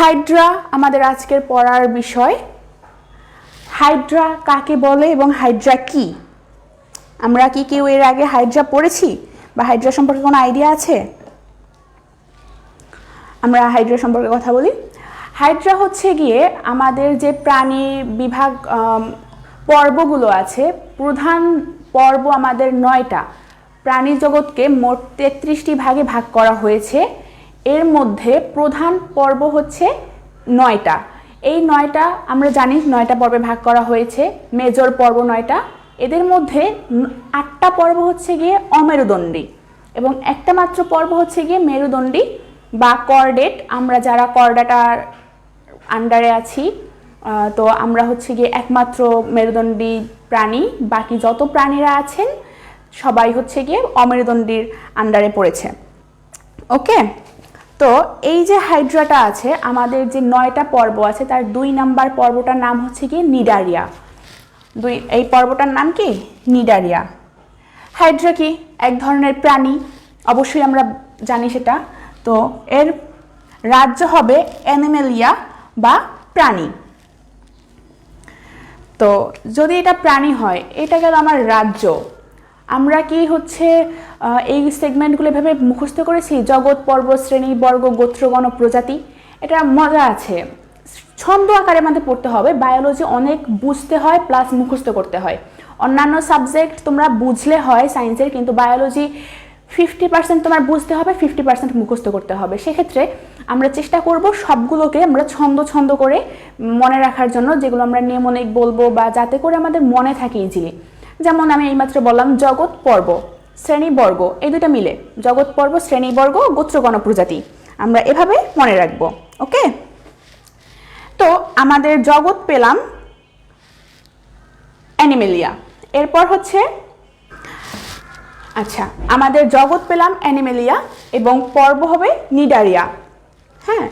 Hydra আমাদের আজকের পড়ার বিষয়। হাইড্রা কাকে বলে এবং হাইড্রা কি? আমরা কি কেউ এর আগে হাইড্রা পড়েছি বা হাইড্রা সম্পর্কে কোনো আইডিয়া আছে? আমরা হাইড্রা সম্পর্কে কথা বলি। হাইড্রা হচ্ছে গিয়ে আমাদের যে প্রাণী বিভাগ পর্বগুলো আছে, প্রধান পর্ব আমাদের 9টা। প্রাণী জগৎকে মোট 33টি ভাগে ভাগ করা হয়েছে। এর মধ্যে প্রধান পর্ব হচ্ছে 9টা। এই 9টা আমরা জানি 9টা পর্বে ভাগ করা হয়েছে। মেজর পর্ব 9টা, এদের মধ্যে 8টা পর্ব হচ্ছে গিয়ে অমেরুদণ্ডী এবং একটা মাত্র পর্ব হচ্ছে গিয়ে মেরুদণ্ডী বা কর্ডেট। আমরা যারা কর্ডাটার আন্ডারে আছি, তো আমরা হচ্ছে গিয়ে একমাত্র মেরুদণ্ডী প্রাণী, বাকি যত প্রাণীরা আছেন সবাই হচ্ছে গিয়ে অমেরুদণ্ডীর আন্ডারে পড়েছে। ওকে, তো এই যে হাইড্রাটা আছে, আমাদের যে 9টা পর্ব আছে তার 2 নাম্বার পর্বটার নাম হচ্ছে গিয়ে নিডারিয়া। এই পর্বটার নাম কি? নিডারিয়া। হাইড্রা কি? এক ধরনের প্রাণী, অবশ্যই আমরা জানি সেটা। তো এর রাজ্য হবে অ্যানিমেলিয়া বা প্রাণী। তো যদি এটা প্রাণী হয়, এটা গেল আমার রাজ্য। আমরা কি হচ্ছে এই সেগমেন্টগুলো ভেবে মুখস্থ করেছি? জগৎ, পর্ব, শ্রেণী, বর্গ, গোত্রগণ, প্রজাতি। এটা মজা আছে, ছন্দ আকারে আমাদের পড়তে হবে। বায়োলজি অনেক বুঝতে হয় প্লাস মুখস্থ করতে হয়। অন্যান্য সাবজেক্ট তোমরা বুঝলে হয় সায়েন্সের, কিন্তু বায়োলজি 50% তোমার বুঝতে হবে, 50% মুখস্থ করতে হবে। সেক্ষেত্রে আমরা চেষ্টা করব সবগুলোকে আমরা ছন্দ ছন্দ করে মনে রাখার জন্য, যেগুলো আমরা নিয়মনিক বলবো বা যাতে করে আমাদের মনে থাকে ইজিলি। যেমন আমি এইমাত্র বললাম জগৎ, পর্ব, শ্রেণী, বর্গ, এই দুটো মিলে জগৎ, পর্ব, শ্রেণী, বর্গ, গোত্রগণ, প্রজাতি। আমরা এভাবে মনে রাখবো। ওকে, তো আমাদের জগৎ পেলাম অ্যানিমেলিয়া। এরপর হচ্ছে আচ্ছা, আমাদের জগৎ পেলাম অ্যানিমেলিয়া এবং পর্ব হবে নিডারিয়া। হ্যাঁ,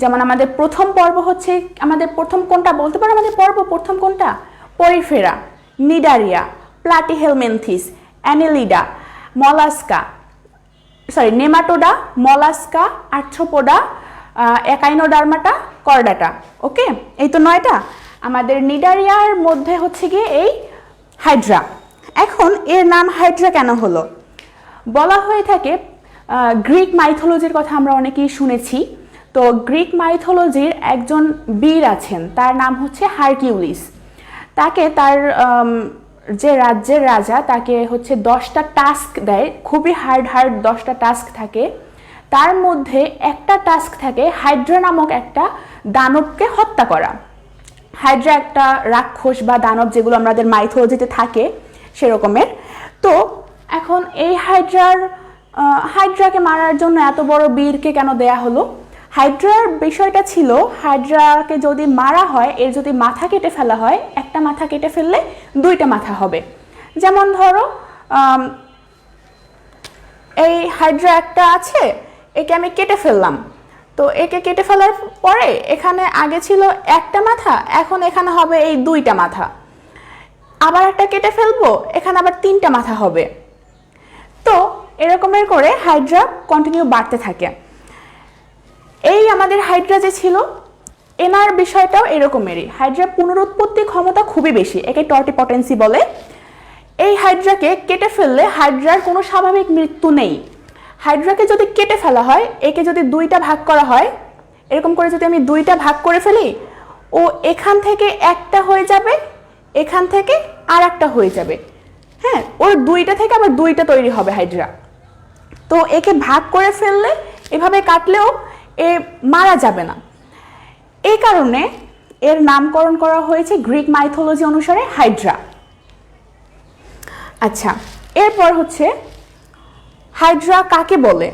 যেমন আমাদের প্রথম পর্ব হচ্ছে, আমাদের প্রথম কোনটা বলতে পারো? আমাদের পর্ব প্রথম কোনটা? Porifera, cnidaria, platyhelminthes, annelida, mollusca, nematoda, mollusca, arthropoda, echinodermata, chordata. Okay, এই তো 9টা। আমাদের নিডারিয়ার মধ্যে হচ্ছে গিয়ে এই হাইড্রা। এখন এর নাম হাইড্রা কেন হলো? বলা হয়ে থাকে, গ্রিক মাইথোলজির কথা আমরা অনেকেই শুনেছি। তো গ্রিক মাইথোলজির একজন বীর আছেন, তার নাম হচ্ছে হারকিউলিস। তাকে তার যে রাজ্যের রাজা তাকে হচ্ছে 10টা টাস্ক দেয়, খুবই হার্ড 10টা টাস্ক থাকে। তার মধ্যে একটা টাস্ক থাকে হাইড্রা নামক একটা দানবকে হত্যা করা। হাইড্রা একটা রাক্ষস বা দানব, যেগুলো আমাদের মাইথোলজিতে থাকে সেরকমের। তো এখন এই হাইড্রাকে মারার জন্য এত বড় বীরকে কেন দেয়া হলো? হাইড্রার বিষয়টা ছিল, হাইড্রাকে যদি মারা হয়, এর যদি মাথা কেটে ফেলা হয়, একটা মাথা কেটে ফেললে 2টা মাথা হবে। যেমন ধরো এই হাইড্রা একটা আছে, একে আমি কেটে ফেললাম। তো একে কেটে ফেলার পরে এখানে আগে ছিল একটা মাথা, এখন এখানে হবে এই 2টা মাথা। আবার একটা কেটে ফেলবো, এখানে আবার 3টা মাথা হবে। তো এরকমের করে হাইড্রা কন্টিনিউ বাড়তে থাকে। এই আমাদের হাইড্রা যে ছিল, এনার বিষয়টাও এরকমেরই। হাইড্রার পুনরুৎপত্তি ক্ষমতা খুবই বেশি, একে টর্টিপটেন্সি বলে। এই হাইড্রাকে কেটে ফেললে হাইড্রার কোনো স্বাভাবিক মৃত্যু নেই। হাইড্রাকে যদি কেটে ফেলা হয়, একে যদি 2টা ভাগ করা হয়, এরকম করে যদি আমি 2টা ভাগ করে ফেলি, ও এখান থেকে একটা হয়ে যাবে, এখান থেকে আর একটা হয়ে যাবে। হ্যাঁ, ওর 2টা থেকে আবার 2টা তৈরি হবে হাইড্রা। তো একে ভাগ করে ফেললে, এভাবে কাটলেও এ মারা যাবে না। এই কারণে এর নামকরণ করা হয়েছে গ্রিক মাইথোলজি অনুসারে হাইড্রা। আচ্ছা, এরপর হচ্ছে হাইড্রা কাকে বলে?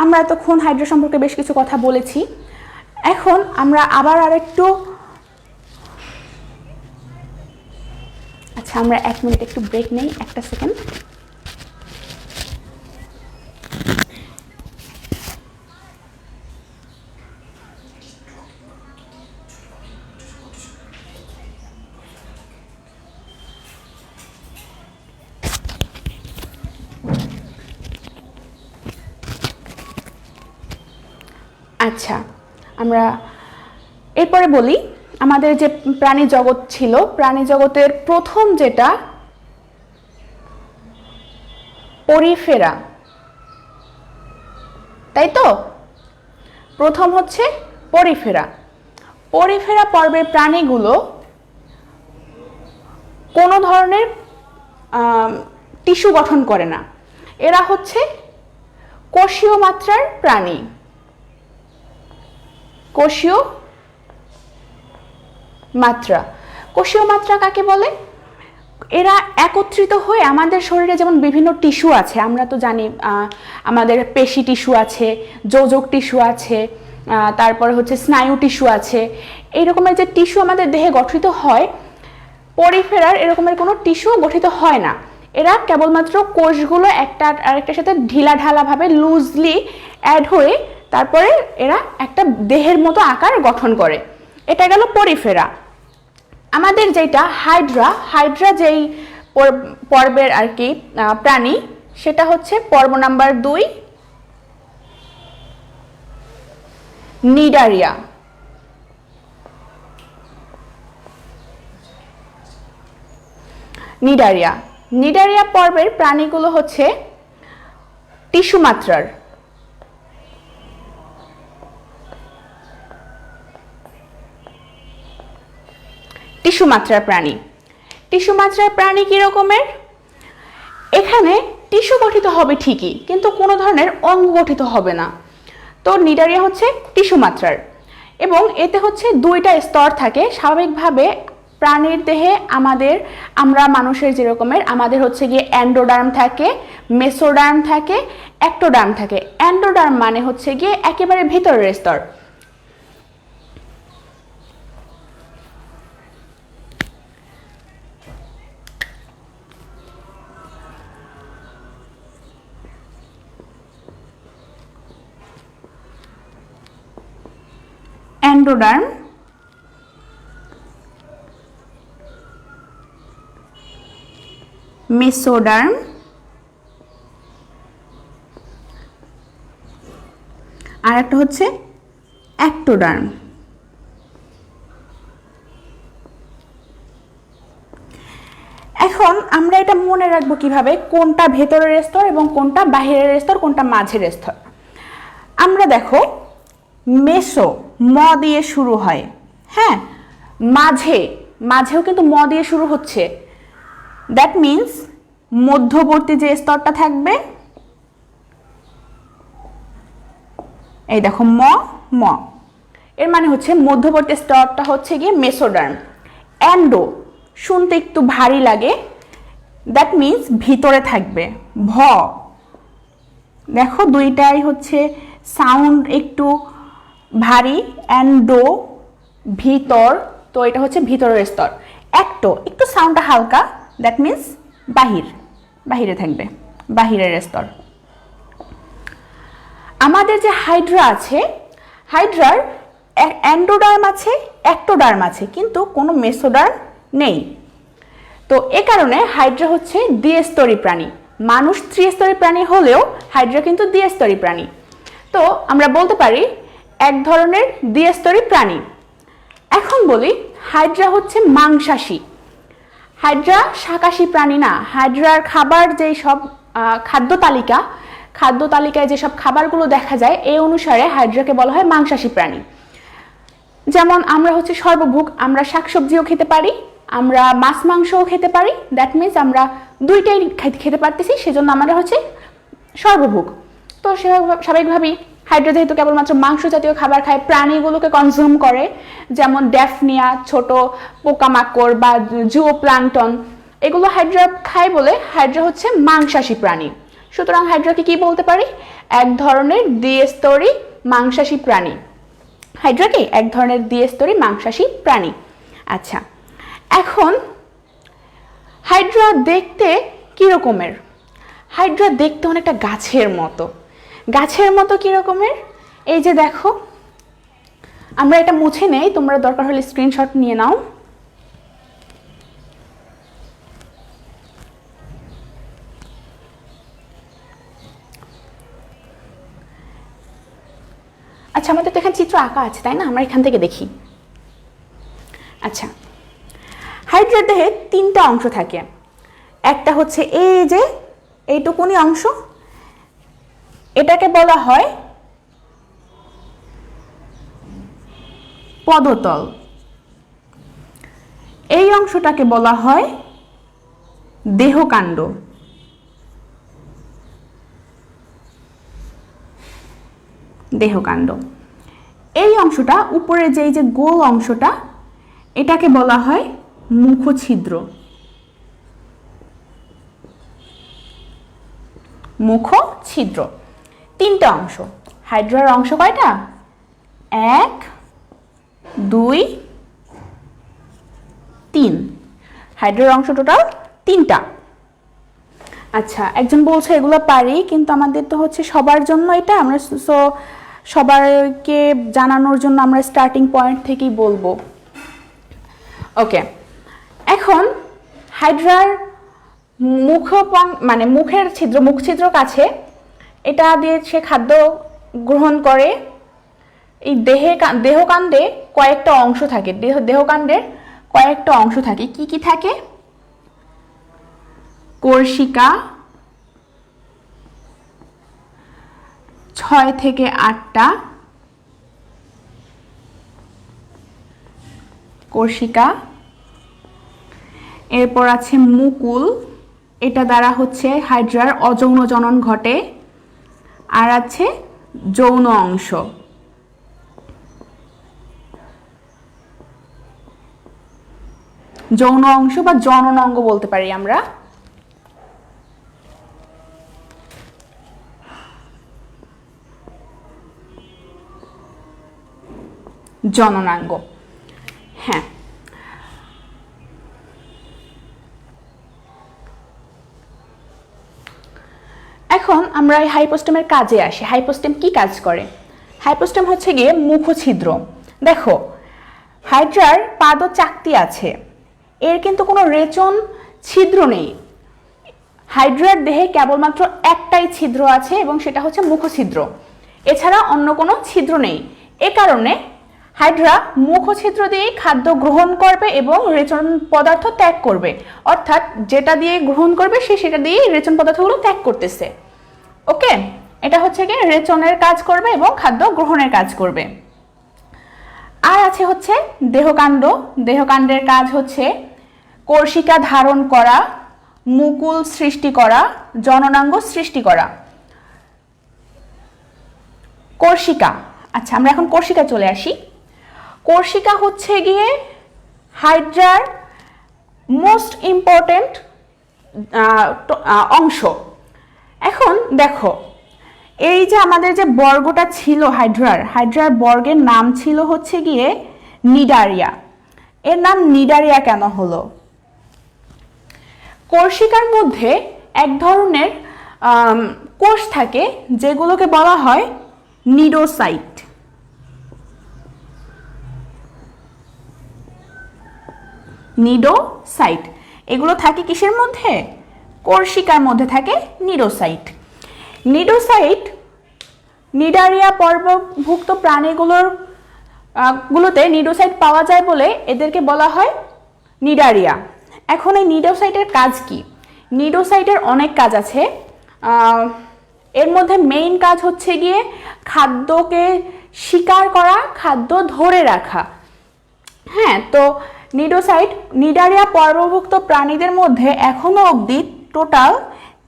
আমরা এতক্ষণ হাইড্রা সম্পর্কে বেশ কিছু কথা বলেছি। এখন আমরা আবার আরেকটু, আচ্ছা আমরা 1 মিনিট একটু ব্রেক নেই, একটা সেকেন্ড। আচ্ছা, আমরা এরপরে বলি আমাদের যে প্রাণী জগৎ ছিল, প্রাণী জগতের প্রথম যেটা পরিফেরা, তাই তো? প্রথম হচ্ছে পরিফেরা। পরিফেরা পর্বের প্রাণীগুলো কোনো ধরনের টিস্যু গঠন করে না। এরা হচ্ছে কোষীয় মাত্রার প্রাণী। কোষীয় মাত্রা, কোষীয় মাত্রা কাকে বলে? এরা একত্রিত হয়ে আমাদের শরীরে যেমন বিভিন্ন টিস্যু আছে, আমরা তো জানি আমাদের পেশি টিস্যু আছে, যোজক টিস্যু আছে, তারপরে হচ্ছে স্নায়ু টিস্যু আছে, এই রকমের যে টিস্যু আমাদের দেহে গঠিত হয়, পরিফেরার এরকমের কোনো টিস্যু গঠিত হয় না। এরা কেবলমাত্র কোষগুলো একটা আরেকটার সাথে ঢিলাঢালাভাবে লুজলি অ্যাড হয়ে তারপরে এরা একটা দেহের মতো আকার গঠন করে। এটা গেল পরিফেরা। আমাদের যেটা হাইড্রা, হাইড্রা যেই পর্বের আর কি প্রাণী, সেটা হচ্ছে পর্ব নাম্বার 2, নিডারিয়া। নিডারিয়া, নিডারিয়া পর্বের প্রাণীগুলো হচ্ছে টিস্যু মাত্রার। টিস্যু মাত্রার প্রাণী। টিস্যু মাত্রার প্রাণী কি রকমের? এখানে টিস্যু গঠিত হবে ঠিকই, কিন্তু কোনো ধরনের অঙ্গ গঠিত হবে না। তো নিডারিয়া হচ্ছে টিস্যু মাত্রার, এবং এতে হচ্ছে 2টা স্তর থাকে। স্বাভাবিকভাবে প্রাণীর দেহে আমরা মানুষের যেরকমের আমাদের হচ্ছে গিয়ে অ্যান্ডোডার্ম থাকে, মেসোডার্ম থাকে, অ্যাক্টোডার্ম থাকে। অ্যান্ডোডার্ম মানে হচ্ছে গিয়ে একেবারে ভিতরের স্তর। অ্যান্ডোডার্ম, মেসোডার্ম, আর একটা হচ্ছে অ্যাক্টোডার্ম। এখন আমরা এটা মনে রাখবো কিভাবে, কোনটা ভেতরের স্তর এবং কোনটা বাহিরের স্তর, কোনটা মাঝের স্তর। আমরা দেখো, মেসো ম দিয়ে শুরু হয়, হ্যাঁ, মাঝেও কিন্তু ম দিয়ে শুরু হচ্ছে। দ্যাট মিন্স মধ্যবর্তী যে স্তরটা থাকবে, এই দেখো ম, এর মানে হচ্ছে মধ্যবর্তী স্তরটা হচ্ছে গিয়ে মেসোডার্ম। অ্যান্ডো শুনতে একটু ভারী লাগে, দ্যাট মিন্স ভিতরে থাকবে। ভ, দেখো দুইটাই হচ্ছে সাউন্ড একটু ভারী, অ্যান্ডো ভিতর, তো এটা হচ্ছে ভিতরের স্তর। অ্যাক্টো একটু সাউন্ডটা হালকা, দ্যাট মিন্স বাহিরে থাকবে, বাহিরের স্তর। আমাদের যে হাইড্রা আছে, হাইড্রার অ্যান্ডোডার্ম আছে, অ্যাক্টোডার্ম আছে, কিন্তু কোনো মেসোডার্ম নেই। তো এ কারণে হাইড্রা হচ্ছে দ্বিস্তরী প্রাণী। মানুষ ত্রিস্তরী প্রাণী হলেও হাইড্রা কিন্তু দ্বিস্তরী প্রাণী। তো আমরা বলতে পারি এক ধরনের দ্বিস্তরী প্রাণী। এখন বলি হাইড্রা হচ্ছে মাংসাশী। হাইড্রা শাকাশী প্রাণী না। হাইড্রার খাবার যেই সব খাদ্য তালিকায় যেসব খাবারগুলো দেখা যায়, এই অনুসারে হাইড্রাকে বলা হয় মাংসাশী প্রাণী। যেমন আমরা হচ্ছে সর্বভুক, আমরা শাকসবজিও খেতে পারি, আমরা মাছ মাংসও খেতে পারি। দ্যাট মিন্স আমরা দুইটাই খেতে পারতেছি, সেজন্য আমরা হচ্ছে সর্বভুক। তো স্বাভাবিকভাবেই হাইড্রা যেহেতু কেবলমাত্র মাংস জাতীয় খাবার খায়, প্রাণীগুলোকে কনজিউম করে, যেমন ড্যাফনিয়া, ছোট পোকামাকড় বা জুওপ্লাঙ্কটন, এগুলো হাইড্রা খায় বলে হাইড্রা হচ্ছে মাংসাশী প্রাণী। সুতরাং হাইড্রাকে কি বলতে পারি? এক ধরনের দ্বিস্তরী মাংসাশী প্রাণী। হাইড্রা কি? এক ধরনের দ্বিস্তরী মাংসাশী প্রাণী। আচ্ছা, এখন হাইড্রা দেখতে কি রকমের? হাইড্রা দেখতে অনেকটা গাছের মতো। গাছের মতো কি রকমের? এই যে দেখো, আমরা এটা মুছে নেই, তোমরা দরকার হলে স্ক্রিনশট নিয়ে নাও। আচ্ছা, আমাদের তো এখানে চিত্র আঁকা আছে, তাই না? আমরা এখান থেকে দেখি। আচ্ছা, হাইড্রার দেহে 3টা অংশ থাকে। একটা হচ্ছে এই যে এইটুকুনি অংশ, এটাকে বলা হয় পদতল। এই অংশটাকে বলা হয় দেহকাণ্ড। দেহকাণ্ড। এই অংশটা উপরে যে গোল অংশটা, এটাকে বলা হয় মুখছিদ্র। মুখছিদ্র। 3টা অংশ। হাইড্রার অংশ কয়টা? 1, 2, 3। হাইড্রার অংশ টোটাল 3টা। আচ্ছা, একজন বলছে এগুলো পারি, কিন্তু আমাদের তো হচ্ছে সবার জন্য এটা, আমরা সবাইকে জানানোর জন্য আমরা স্টার্টিং পয়েন্ট থেকেই বলবো। ওকে, এখন হাইড্রার মানে মুখের ছিদ্র, মুখছিদ্র কাছে, এটা দিয়ে সে খাদ্য গ্রহণ করে। এই দেহকাণ্ডে কয়েকটা অংশ থাকে, দেহকাণ্ডের কয়েকটা অংশ থাকে। কি কি থাকে? কোর্সিকা, 6 থেকে 8টা কোর্সিকা। এরপর আছে মুকুল, এটা দ্বারা হচ্ছে হাইড্রার অযৌন জনন ঘটে। আর আছে যৌন অংশ। যৌন অংশ বা জনন অঙ্গ বলতে পারি আমরা। জননাঙ্গ। হ্যাঁ, এখন আমরা এই হাইপোস্টেমের কাজে আসি। হাইপোস্টেম কি কাজ করে? হাইপোস্টেম হচ্ছে গিয়ে মুখছিদ্র। দেখো, হাইড্রার পাদ চাকতি আছে, এর কিন্তু কোনো রেচন ছিদ্র নেই। হাইড্রার দেহে কেবলমাত্র একটাই ছিদ্র আছে, এবং সেটা হচ্ছে মুখছিদ্র। এছাড়া অন্য কোনো ছিদ্র নেই। এ কারণে হাইড্রা মুখছিদ্র দিয়ে খাদ্য গ্রহণ করবে এবং রেচন পদার্থ ত্যাগ করবে। অর্থাৎ যেটা দিয়ে গ্রহণ করবে সে সেটা দিয়ে রেচন পদার্থগুলো ত্যাগ করতেছে। ওকে, এটা হচ্ছে কি রেচনের কাজ করবে এবং খাদ্য গ্রহণের কাজ করবে। আর আছে হচ্ছে দেহকাণ্ড। দেহকাণ্ডের কাজ হচ্ছে কোর্সিকা ধারণ করা, মুকুল সৃষ্টি করা, জননাঙ্গ সৃষ্টি করা। কোর্সিকা। আচ্ছা, আমরা এখন কোর্সিকা চলে আসি। কোর্সিকা হচ্ছে গিয়ে হাইড্রার মোস্ট ইম্পর্টেন্ট অংশ। এখন দেখো, এই যে আমাদের যে বর্গটা ছিল হাইড্রার বর্গের নাম ছিল হচ্ছে গিয়ে নিডারিয়া। এর নাম নিডারিয়া কেন হলো? কোর্সিকার মধ্যে এক ধরনের কোষ থাকে যেগুলোকে বলা হয় নিডোসাইট। নিডোসাইট এগুলো থাকে কিসের মধ্যে? কোর্সিকার মধ্যে থাকে নিডোসাইট। নিডোসাইট নিডারিয়া পর্বভুক্ত প্রাণীগুলোতে নিডোসাইট পাওয়া যায় বলে এদেরকে বলা হয় নিডারিয়া। এখন এই নিডোসাইটের কাজ কি? নিডোসাইটের অনেক কাজ আছে। এর মধ্যে মেইন কাজ হচ্ছে গিয়ে খাদ্যকে শিকার করা, খাদ্য ধরে রাখা। হ্যাঁ, তো নিডারিয়া পর্বভুক্ত প্রাণীদের মধ্যে এখনো অবধি টোটাল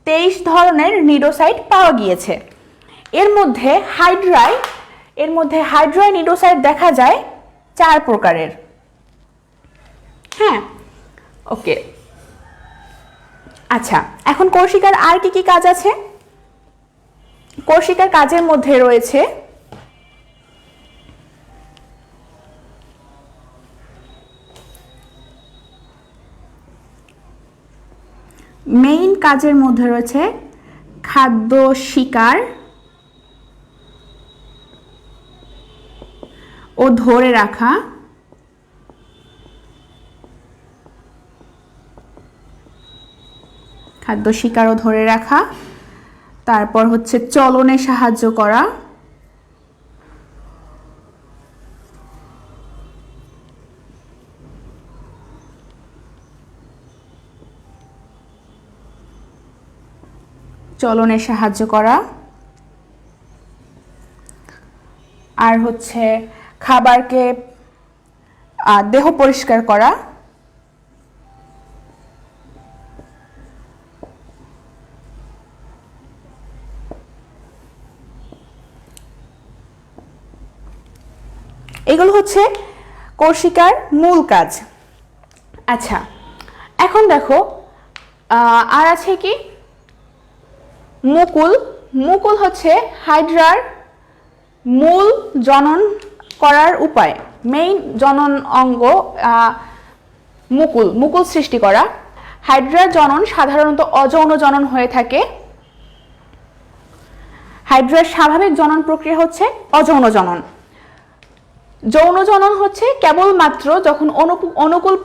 23 ধরনের নিডোসাইট পাওয়া গিয়েছে। এর মধ্যে হাইড্রায় নিডোসাইট দেখা যায় 4 প্রকারের। হ্যাঁ, ওকে। আচ্ছা, এখন কোর্সিকার আর কি কি কাজ আছে? কোর্সিকার কাজের মধ্যে রয়েছে মেইন কাজের মধ্যে রয়েছে খাদ্য শিকার ও ধরে রাখা, খাদ্য শিকার ও ধরে রাখা, তারপর হচ্ছে চলনে সাহায্য করা, চলনে সাহায্য করা, আর হচ্ছে খাবারকে দেহ পরিষ্কার করা, এগুলো হচ্ছে কোষিকার মূল কাজ। আচ্ছা, এখন দেখো আর আছে কি মুকুল। মুকুল হচ্ছে হাইড্রার মূল জনন করার উপায়, মেইন জনন অঙ্গ মুকুল। মুকুল সৃষ্টি করা। হাইড্রার জনন সাধারণত অযৌন জনন হয়ে থাকে। হাইড্রার স্বাভাবিক জনন প্রক্রিয়া হচ্ছে অযৌন জনন। যৌন জনন হচ্ছে কেবলমাত্র যখন অনুকূল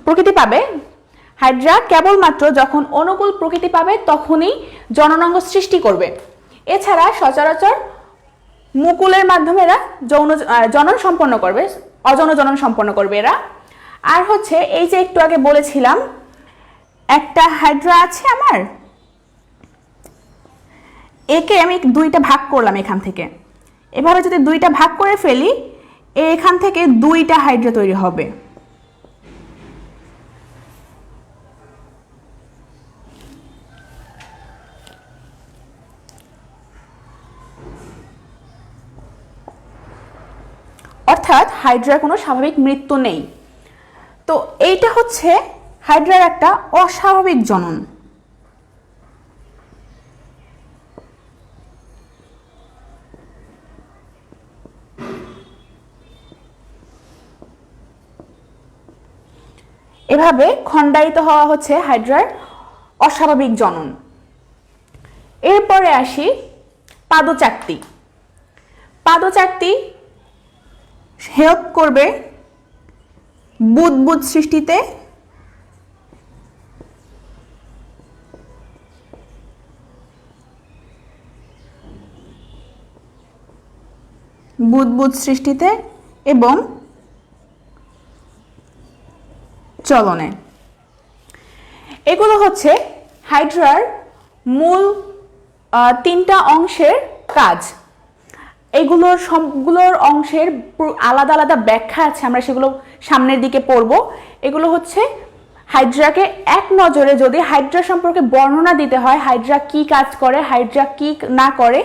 প্রকৃতি পাবে, হাইড্রা কেবলমাত্র যখন অনুকূল প্রকৃতি পাবে তখনই জননাঙ্গ সৃষ্টি করবে। এছাড়া সচরাচর মুকুলের মাধ্যমে এরা জনন সম্পন্ন করবে, অযৌন জনন সম্পন্ন করবে এরা। আর হচ্ছে এই যে একটু আগে বলেছিলাম একটা হাইড্রা আছে আমার, একে আমি দুইটা ভাগ করলাম এখান থেকে। এভাবে যদি দুইটা ভাগ করে ফেলি, এখান থেকে দুইটা হাইড্রা তৈরি হবে। অর্থাৎ হাইড্রার কোনো স্বাভাবিক মৃত্যু নেই। তো এইটা হচ্ছে হাইড্রার একটা অস্বাভাবিক জনন। এভাবে খণ্ডায়িত হওয়া হচ্ছে হাইড্রার অস্বাভাবিক জনন। এরপরে আসি পাদচাকতি। পাদচাকতি হেল্প করবে বুদবুদ সৃষ্টিতে। বুদবুদ সৃষ্টিতে এবং চলনে। এগুলো হচ্ছে হাইড্রার মূল তিনটা অংশের কাজ। এগুলোর সবগুলোর অংশের আলাদা আলাদা ব্যাখ্যা আছে, আমরা সেগুলো সামনের দিকে পড়ব। এগুলো হচ্ছে হাইড্রাকে এক নজরে যদি হাইড্রা সম্পর্কে বর্ণনা দিতে হয়, হাইড্রা কি কাজ করে, হাইড্রা কি না করে,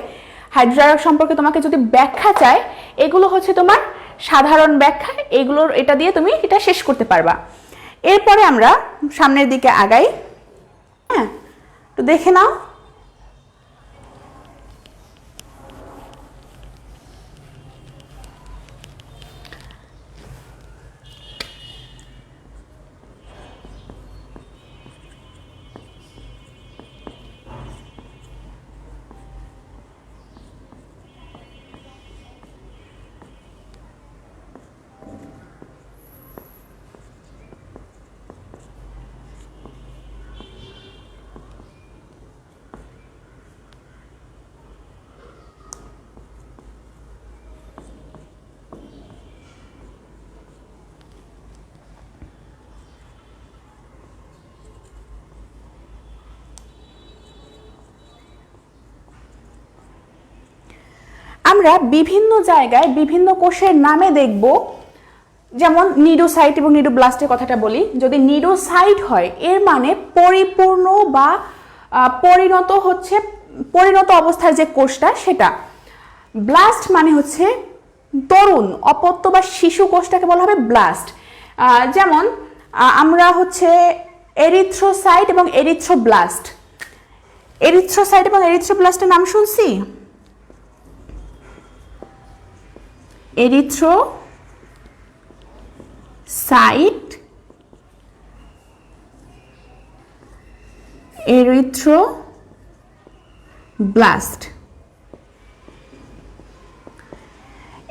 হাইড্রা সম্পর্কে তোমাকে যদি ব্যাখ্যা চায়, এগুলো হচ্ছে তোমার সাধারণ ব্যাখ্যা। এগুলোর এটা দিয়ে তুমি এটা শেষ করতে পারবা। এরপরে আমরা সামনের দিকে আগাই। হ্যাঁ, তো দেখে নাও। আমরা বিভিন্ন জায়গায় বিভিন্ন কোষের নামে দেখব, যেমন নিডোসাইট এবং নিডোব্লাস্টের কথাটা বলি। যদি নিডোসাইট হয় এর মানে পরিপূর্ণ বা পরিণত অবস্থার যে কোষটা সেটা। ব্লাস্ট মানে হচ্ছে তরুণ অপত্য বা শিশু কোষটাকে বলা হবে ব্লাস্ট। যেমন আমরা হচ্ছে এরিথ্রোসাইট এবং এরিথ্রোব্লাস্ট। এরিথ্রোসাইট এবং এরিথ্রোব্লাস্টের নাম শুনছি। Erythrocyte, erythroblast.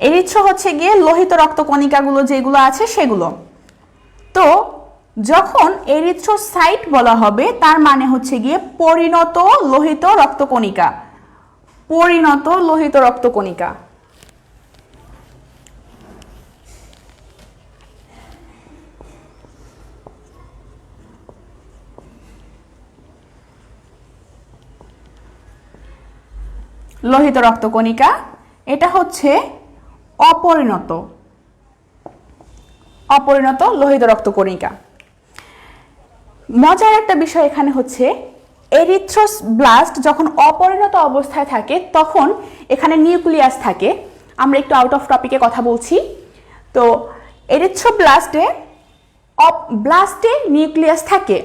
এরিথ্রো হচ্ছে গিয়ে লোহিত রক্তকণিকাগুলো যেগুলো আছে সেগুলো। তো যখন এরিথ্রোসাইট বলা হবে তার মানে হচ্ছে গিয়ে পরিণত লোহিত রক্তকণিকা। পরিণত লোহিত রক্তকণিকা। লোহিত রক্তকণিকা, এটা হচ্ছে অপরিণত লোহিত রক্তকণিকা। মজার একটা বিষয় এখানে হচ্ছে এরিথ্রোব্লাস্ট যখন অপরিণত অবস্থায় থাকে তখন এখানে নিউক্লিয়াস থাকে। আমরা একটু আউট অফ টপিকে কথা বলছি। তো ব্লাস্টে নিউক্লিয়াস থাকে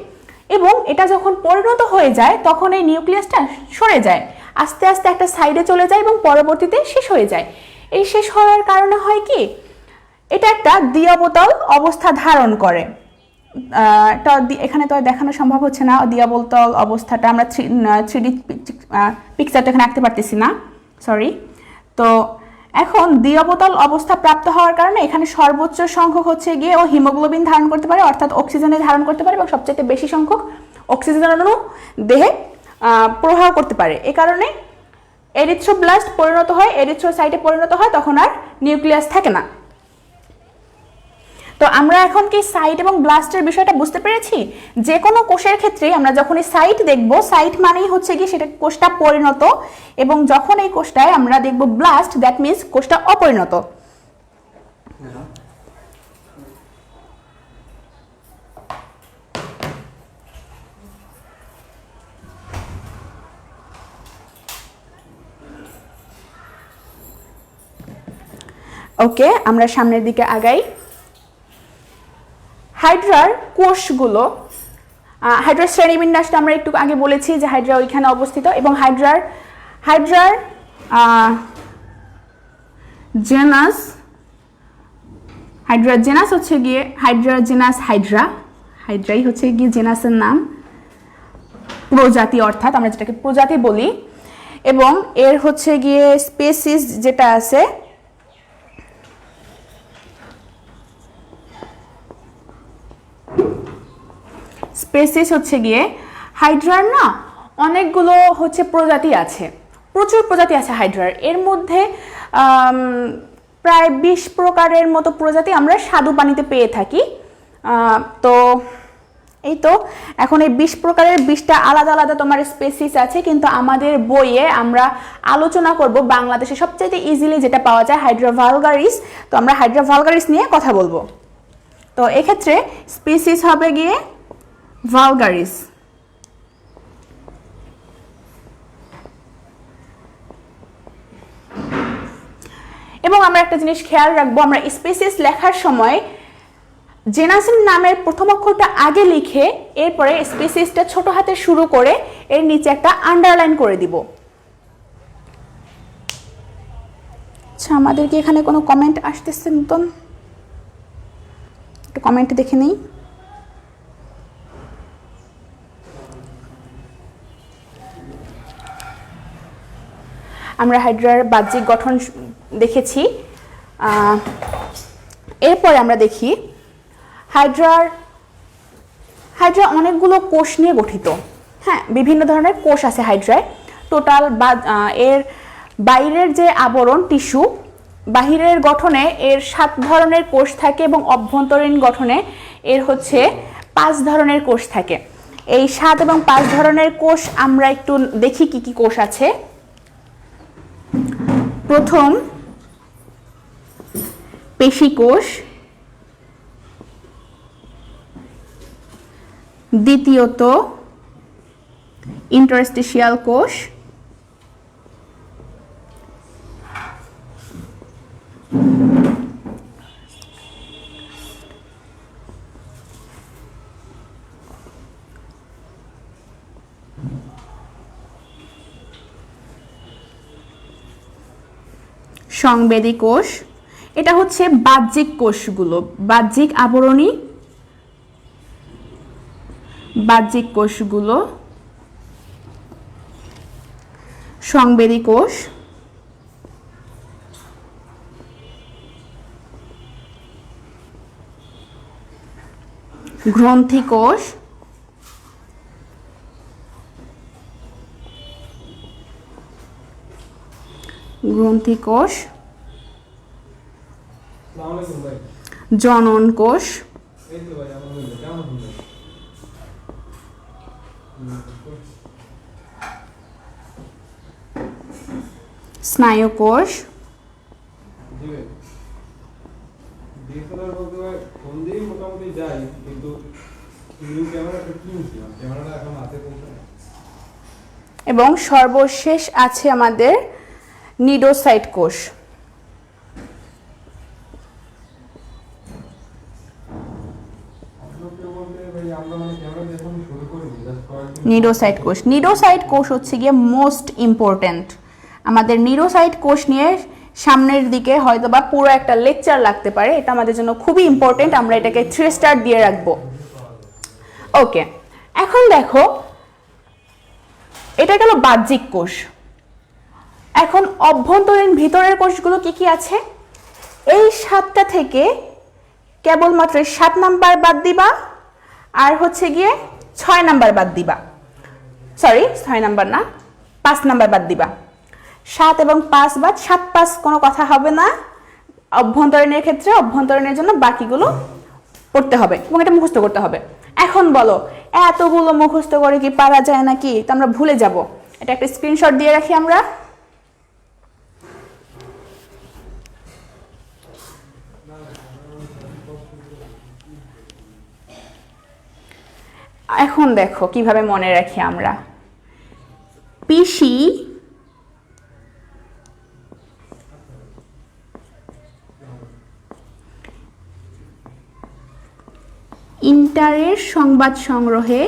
এবং এটা যখন পরিণত হয়ে যায় তখন এই নিউক্লিয়াসটা সরে যায়, আস্তে আস্তে একটা সাইডে চলে যায় এবং পরবর্তীতে শেষ হয়ে যায়। এই শেষ হওয়ার কারণে হয় কি, এটা একটা দ্বিঅবতল অবস্থা ধারণ করে। এখানে তো দেখানো সম্ভব হচ্ছে না দ্বিঅবতল অবস্থাটা, আমরা 3D পিকচারটা এখানে আঁকতে পারতেছি না, সরি। তো এখন দ্বিঅবতল অবস্থা প্রাপ্ত হওয়ার কারণে এখানে সর্বোচ্চ সংখ্যক হচ্ছে গিয়ে ও হিমোগ্লোবিন ধারণ করতে পারে, অর্থাৎ অক্সিজেনে ধারণ করতে পারে এবং সবচেয়ে বেশি সংখ্যক অক্সিজেন অণু দেহে প্রবাহ করতে পারে। এই কারণে এরিথ্রোব্লাস্ট পরিণত হয়, এরিথ্রোসাইটে পরিণত হয়, তখন আর নিউক্লিয়াস থাকে না। তো আমরা এখন কি সাইট এবং ব্লাস্টের বিষয়টা বুঝতে পেরেছি? যে কোনো কোষের ক্ষেত্রে আমরা যখন এই সাইট দেখব, সাইট মানেই হচ্ছে কি সেটা কোষটা পরিণত, এবং যখন এই কোষটায় আমরা দেখব ব্লাস্ট, দ্যাট মিন্স কোষটা অপরিণত। ওকে, আমরা সামনের দিকে আগাই। হাইড্রার কোষগুলো, হাইড্রার শ্রেণীবিন্যাসটা আমরা একটু আগে বলেছি যে হাইড্রা ওইখানে অবস্থিত, এবং হাইড্রার জেনাস হচ্ছে গিয়ে হাইড্রাই হচ্ছে গিয়ে জেনাসের নাম, প্রজাতি, অর্থাৎ আমরা যেটাকে প্রজাতি বলি। এবং এর হচ্ছে গিয়ে স্পেসিস যেটা আছে, স্পেসিস হচ্ছে গিয়ে হাইড্রার না অনেকগুলো হচ্ছে প্রজাতি আছে, প্রচুর প্রজাতি আছে হাইড্রার। এর মধ্যে প্রায় 20 প্রকারের মতো প্রজাতি আমরা স্বাদু পানিতে পেয়ে থাকি। তো এই তো এখন এই 20 প্রকারের 20টা আলাদা আলাদা তোমার স্পেসিস আছে, কিন্তু আমাদের বইয়ে আমরা আলোচনা করব বাংলাদেশে সবচেয়ে ইজিলি যেটা পাওয়া যায়, হাইড্রা ভালগারিস। তো আমরা হাইড্রা ভালগারিস নিয়ে কথা বলবো। তো এক্ষেত্রে স্পেসিস হবে গিয়ে ভালগারিস। এবং আমরা একটা জিনিস খেয়াল রাখবো, আমরা স্পেসিস লেখার সময় জেনাসের নামের প্রথম অক্ষরটা আগে লিখে এরপরে স্পেসিসটা ছোট হাতে শুরু করে এর নিচে একটা আন্ডারলাইন করে দিব। আচ্ছা, আমাদের কি এখানে কোনো কমেন্ট আসতেছে নতুন? একটু কমেন্ট দেখে নিই। আমরা হাইড্রার বাহ্যিক গঠন দেখেছি, এরপরে আমরা দেখি হাইড্রা অনেকগুলো কোষ নিয়ে গঠিত। হ্যাঁ, বিভিন্ন ধরনের কোষ আছে হাইড্রায়। টোটাল এর বাইরের যে আবরণ টিস্যু, বাহিরের গঠনে এর 7 ধরনের কোষ থাকে এবং অভ্যন্তরীণ গঠনে এর হচ্ছে 5 ধরনের কোষ থাকে। এই 7 এবং 5 ধরনের কোষ আমরা একটু দেখি কি কি কোষ আছে। প্রথম পেশি কোষ, দ্বিতীয়ত ইন্টারস্টিশিয়াল কোষ, সংবেদী কোষ, এটা হচ্ছে বাহ্যিক কোষগুলো, বাহ্যিক আবরণী বাহ্যিক কোষগুলো, সংবেদী কোষ, গ্রন্থি কোষ, গ্রন্থি কোষ, জনন কোষ, স্নায়ুকোষ, এবং সর্বশেষ আছে আমাদের নিডোসাইট কোষ। নিডোসাইট কোষ, নিডোসাইট কোষ হচ্ছে গিয়ে মোস্ট ইম্পর্ট্যান্ট। আমাদের নিডোসাইট কোষ নিয়ে সামনের দিকে হয়তো বা পুরো একটা লেকচার লাগতে পারে, এটা আমাদের জন্য খুবই ইম্পর্ট্যান্ট, আমরা এটাকে 3 স্টার দিয়ে রাখবো। ওকে, এখন দেখো এটা গেল বাহ্যিক কোষ। এখন অভ্যন্তরীণ ভিতরের কোষগুলো কি কি আছে? এই 7টা থেকে কেবলমাত্র 7 নাম্বার বাদ দিবা, আর হচ্ছে গিয়ে 6 নাম্বার বাদ দিবা, সরি 6 নাম্বার না, 5 নাম্বার বাদ দিবা। 7 এবং 5 বাদ, 7 5 কোনো কথা হবে না অভ্যন্তরীণের ক্ষেত্রে। অভ্যন্তরীণের জন্য বাকিগুলো পড়তে হবে এবং এটা মুখস্থ করতে হবে। এখন বলো এতগুলো মুখস্থ করে কি পারা যায় নাকি? তো আমরা ভুলে যাব। এটা একটা স্ক্রিনশট দিয়ে রাখি আমরা। এখন দেখো কিভাবে মনে রাখি আমরা। পিসি ইন্টারের সংবাদ সংগ্রহে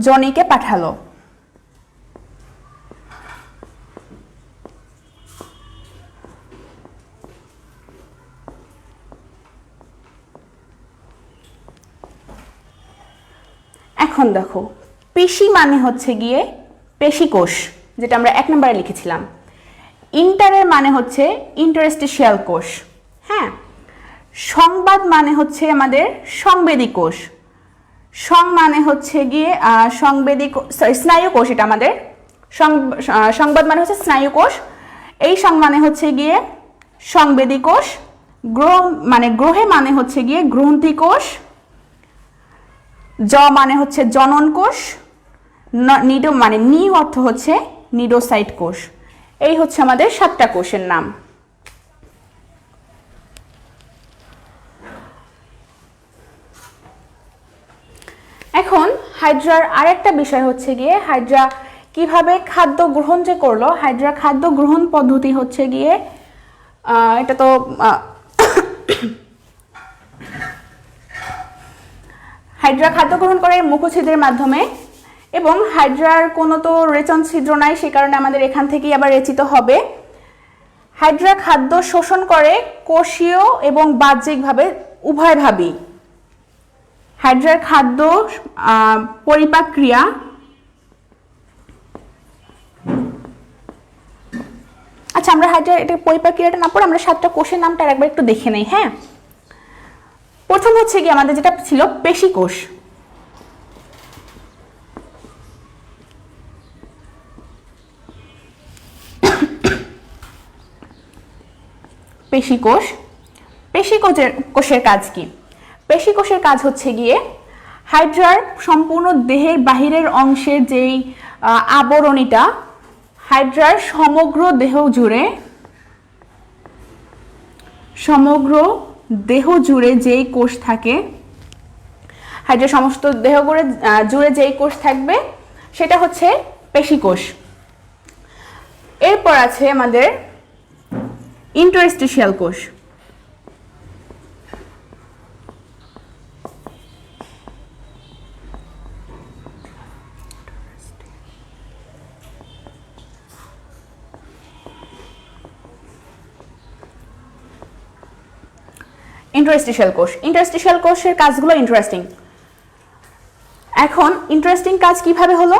জনিকে পাঠালো। এখন দেখো পেশি মানে হচ্ছে গিয়ে পেশিকোষ, যেটা আমরা 1 নম্বরে লিখেছিলাম। ইন্টারের মানে হচ্ছে ইন্টারস্টিশিয়াল কোষ। হ্যাঁ, সংবাদ মানে হচ্ছে আমাদের সংবেদী কোষ। মানে হচ্ছে গিয়ে সংবেদী স্নায়ু কোষ, এটা আমাদের সংবাদ মানে হচ্ছে স্নায়ু কোষ। এই মানে হচ্ছে গিয়ে সংবেদী কোষ। গ্রহে মানে হচ্ছে গিয়ে গ্রন্থি কোষ। মানে হচ্ছে জনন কোষ। নিডো মানে নি অর্থ হচ্ছে নিডোসাইট কোষ। এই হচ্ছে আমাদের 7টা কোষের নাম। এখন হাইড্রার আরেকটা বিষয় হচ্ছে গিয়ে হাইড্রা কিভাবে খাদ্য গ্রহণ যে করলো। হাইড্রা খাদ্য গ্রহণ পদ্ধতি হচ্ছে গিয়ে এটা তো হাইড্রা খাদ্য গ্রহণ করে মুখছিদ্রের মাধ্যমে, এবং হাইড্রার কোনো তো রেচন ছিদ্র নাই, সে কারণে আমাদের এখান থেকেই আবার রেচিত হবে। হাইড্রা খাদ্য শোষণ করে কোষীয় এবং বাহ্যিকভাবে উভয়ভাবেই। হাইড্রার খাদ্য পরিপাক ক্রিয়া আচ্ছা, আমরা হাইড্রার এটা পরিপাক ক্রিয়াটা না পড়ে আমরা 7টা কোষের নামটা একবার একটু দেখে নেই। হ্যাঁ, প্রথম হচ্ছে কি আমাদের যেটা ছিল পেশিকোষ। পেশিকোষ, কোষের কাজ কি? পেশিকোষের কাজ হচ্ছে গিয়ে হাইড্রার সম্পূর্ণ দেহের বাহিরের অংশের যেই আবরণীটা, হাইড্রার সমগ্র দেহ জুড়ে যেই কোষ থাকে, হাইড্রার সমস্ত দেহ জুড়ে যেই কোষ থাকবে সেটা হচ্ছে পেশিকোষ। এরপর আছে আমাদের ইন্টারস্টিশিয়াল কোষ। ইন্টারস্টিশিয়াল কোষের কাজগুলো ইন্টারেস্টিং। এখন ইন্টারেস্টিং কাজ কিভাবে হলো?